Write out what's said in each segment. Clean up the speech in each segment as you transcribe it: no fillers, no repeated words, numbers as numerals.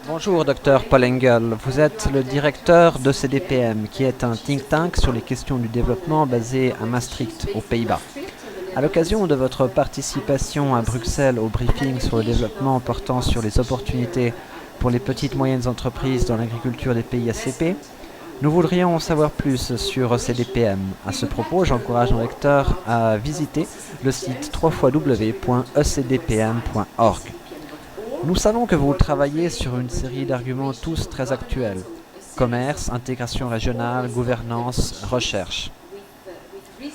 Bonjour, docteur Paul Engel. Vous êtes le directeur de CDPM, qui est un think tank sur les questions du développement basé à Maastricht, aux Pays-Bas. À l'occasion de votre participation à Bruxelles au briefing sur le développement portant sur les opportunités pour les petites et moyennes entreprises dans l'agriculture des pays ACP, nous voudrions en savoir plus sur CDPM. À ce propos, j'encourage nos lecteurs à visiter le site www.ecdpm.org. Nous savons que vous travaillez sur une série d'arguments tous très actuels. Commerce, intégration régionale, gouvernance, recherche.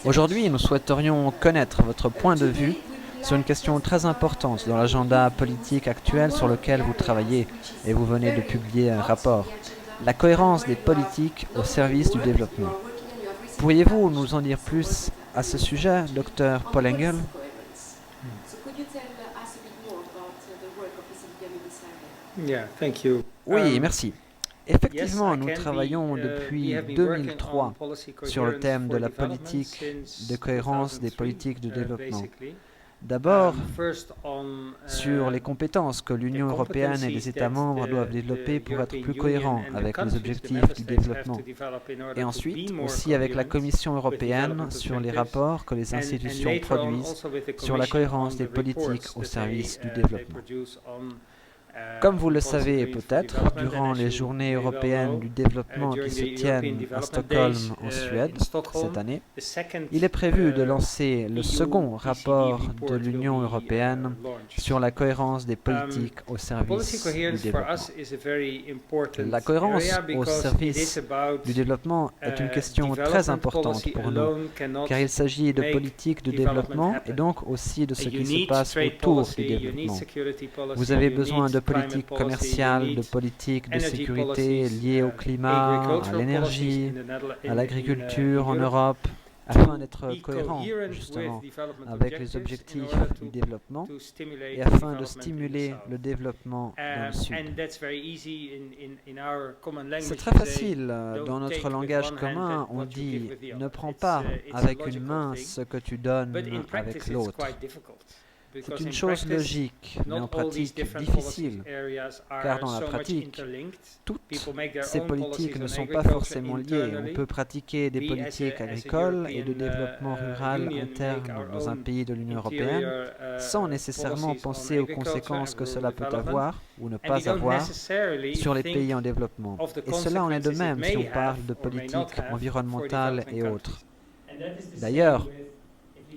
Aujourd'hui, nous souhaiterions connaître votre point de vue sur une question très importante dans l'agenda politique actuel sur lequel vous travaillez et vous venez de publier un rapport. La cohérence des politiques au service du développement. Pourriez-vous nous en dire plus à ce sujet, Dr. Paul Engel? Oui, merci. Effectivement, nous travaillons depuis 2003 sur le thème de la politique de cohérence des politiques de développement. D'abord, sur les compétences que l'Union européenne et les États membres doivent développer pour être plus cohérents avec les objectifs du développement. Et ensuite, aussi avec la Commission européenne sur les rapports que les institutions produisent sur la cohérence des politiques au service du développement. Comme vous le savez peut-être, durant les journées européennes du développement qui se tiennent à Stockholm en Suède cette année, il est prévu de lancer le second rapport de l'Union européenne sur la cohérence des politiques au service du développement. La cohérence au service du développement est une question très importante pour nous, car il s'agit de politiques de développement et donc aussi de ce qui se passe autour du développement. Vous avez besoin de politique commerciale, de politique de sécurité liée au climat, à l'énergie, à l'agriculture en Europe, afin d'être cohérent justement avec les objectifs du développement et afin de stimuler le développement dans le Sud. C'est très facile, dans notre langage commun, on dit « ne prends pas avec une main ce que tu donnes avec l'autre ». C'est une chose logique, mais en pratique difficile, car dans la pratique, toutes ces politiques ne sont pas forcément liées. On peut pratiquer des politiques agricoles et de développement rural interne dans un pays de l'Union européenne sans nécessairement penser aux conséquences que cela peut avoir ou ne pas avoir sur les pays en développement. Et cela en est de même si on parle de politique environnementale et autres. D'ailleurs,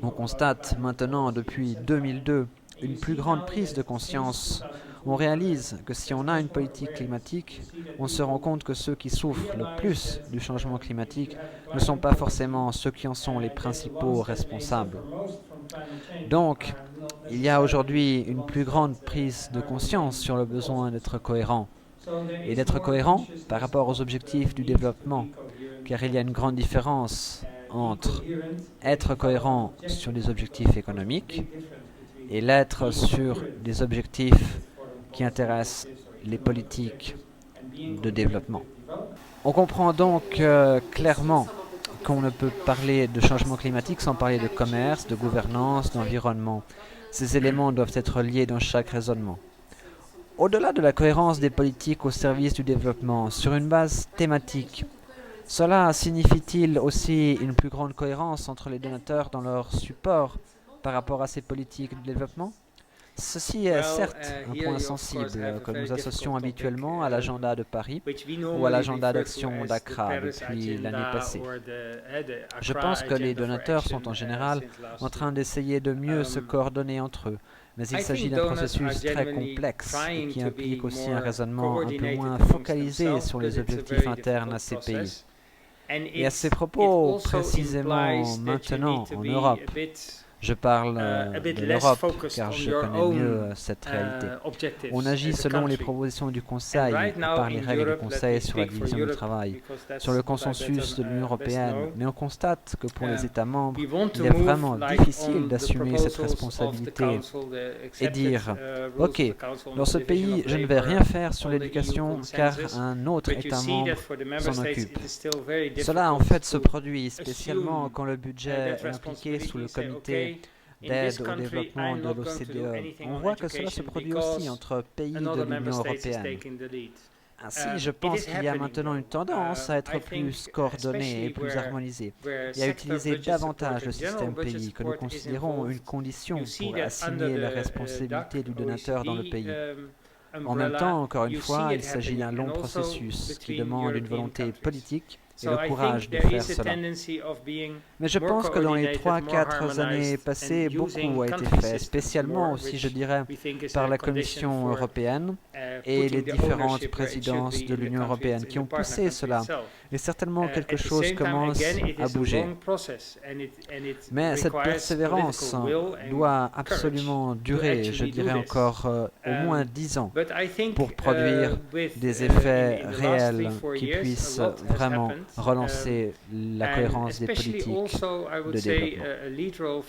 on constate maintenant depuis 2002 une plus grande prise de conscience. On réalise que si on a une politique climatique, on se rend compte que ceux qui souffrent le plus du changement climatique ne sont pas forcément ceux qui en sont les principaux responsables. Donc, il y a aujourd'hui une plus grande prise de conscience sur le besoin d'être cohérent. Et d'être cohérent par rapport aux objectifs du développement, car il y a une grande différence entre être cohérent sur des objectifs économiques et l'être sur des objectifs qui intéressent les politiques de développement. On comprend donc clairement qu'on ne peut parler de changement climatique sans parler de commerce, de gouvernance, d'environnement. Ces éléments doivent être liés dans chaque raisonnement. Au-delà de la cohérence des politiques au service du développement, sur une base thématique, cela signifie-t-il aussi une plus grande cohérence entre les donateurs dans leur support par rapport à ces politiques de développement? Ceci est certes un point sensible que nous associons habituellement à l'agenda de Paris ou à l'agenda d'action d'Accra depuis l'année passée. Je pense que les donateurs sont en général en train d'essayer de mieux se coordonner entre eux, mais il s'agit d'un processus très complexe et qui implique aussi un raisonnement un peu moins focalisé sur les objectifs internes à ces pays. Et à ces propos, précisément maintenant en Europe, je parle de l'Europe car je connais mieux cette réalité. On agit selon les propositions du Conseil, par les règles du Conseil sur la division du travail, sur le consensus de l'Union européenne, mais on constate que pour les États membres, il est vraiment difficile d'assumer cette responsabilité et dire « Ok, dans ce pays, je ne vais rien faire sur l'éducation car un autre État membre s'en occupe. » Cela en fait se produit spécialement quand le budget est impliqué sous le comité d'aide au développement de l'OCDE. On voit que cela se produit aussi entre pays de l'Union européenne. Ainsi, je pense qu'il y a maintenant une tendance à être plus coordonné et plus harmonisé, et à utiliser davantage le système pays, que nous considérons une condition pour assigner la responsabilité du donateur dans le pays. En même temps, encore une fois, il s'agit d'un long processus qui demande une volonté politique et le courage de faire cela. Mais je pense que dans les 3-4 années passées, beaucoup a été fait, spécialement aussi, je dirais, par la Commission européenne et les différentes présidences de l'Union européenne qui ont poussé cela. Et certainement quelque chose commence à bouger. Mais cette persévérance doit absolument durer, je dirais encore au moins 10 ans, pour produire des effets réels qui puissent vraiment relancer la cohérence des politiques de développement.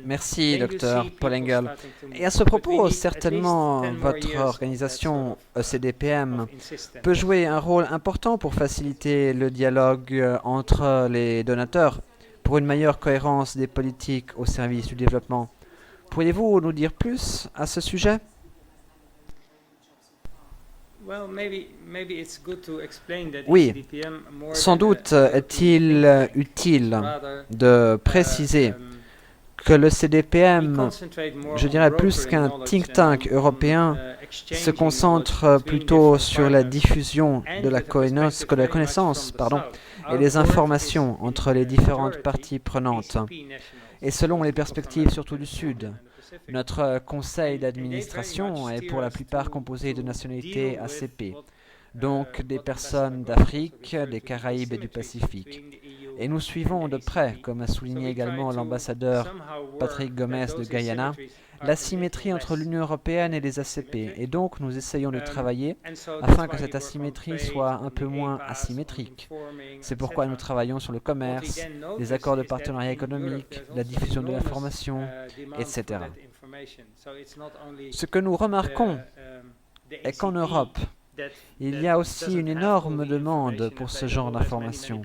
Merci, Dr. Pollengel. Et à ce propos, certainement, votre organisation ECDPM peut jouer un rôle important pour faciliter le dialogue entre les donateurs pour une meilleure cohérence des politiques au service du développement. Pourriez-vous nous dire plus à ce sujet? Oui, sans doute est-il utile de préciser que le CDPM, je dirais plus qu'un think tank européen, se concentre plutôt sur la diffusion de la connaissance et des informations entre les différentes parties prenantes, et selon les perspectives surtout du Sud. Notre conseil d'administration est pour la plupart composé de nationalités ACP, donc des personnes d'Afrique, des Caraïbes et du Pacifique. Et nous suivons de près, comme a souligné également l'ambassadeur Patrick Gomez de Guyana, l'asymétrie entre l'Union européenne et les ACP. Et donc nous essayons de travailler afin que cette asymétrie soit un peu moins asymétrique. C'est pourquoi nous travaillons sur le commerce, les accords de partenariat économique, la diffusion de l'information, etc. Ce que nous remarquons est qu'en Europe, il y a aussi une énorme demande pour ce genre d'informations.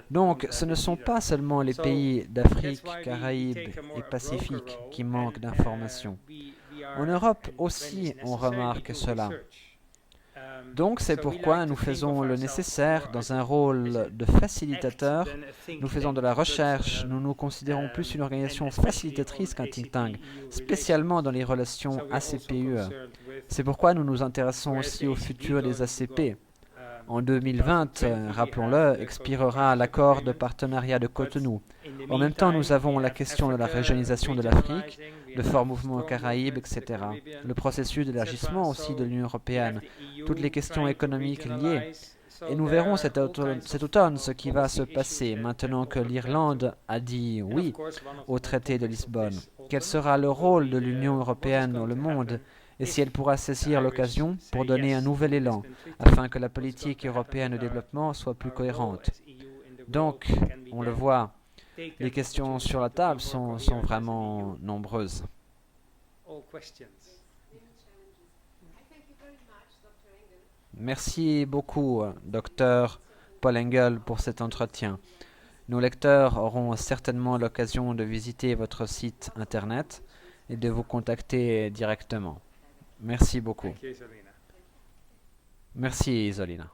Donc, ce ne sont pas seulement les pays d'Afrique, Caraïbes et Pacifique qui manquent d'informations. En Europe aussi, on remarque cela. Donc, c'est pourquoi nous faisons le nécessaire dans un rôle de facilitateur. Nous faisons de la recherche. Nous nous considérons plus une organisation facilitatrice qu'un think tank, spécialement dans les relations ACP-UE. C'est pourquoi nous nous intéressons aussi au futur des ACP. En 2020, rappelons-le, expirera l'accord de partenariat de Cotonou. En même temps, nous avons la question de la régionalisation de l'Afrique, de forts mouvements aux Caraïbes, etc. Le processus d'élargissement aussi de l'Union européenne, toutes les questions économiques liées. Et nous verrons cet automne ce qui va se passer maintenant que l'Irlande a dit oui au traité de Lisbonne. Quel sera le rôle de l'Union européenne dans le monde et si elle pourra saisir l'occasion pour donner un nouvel élan afin que la politique européenne de développement soit plus cohérente. Donc, on le voit, les questions sur la table sont vraiment nombreuses. Merci beaucoup, Dr. Pollengel, pour cet entretien. Nos lecteurs auront certainement l'occasion de visiter votre site internet et de vous contacter directement. Merci beaucoup. Merci, Zolina.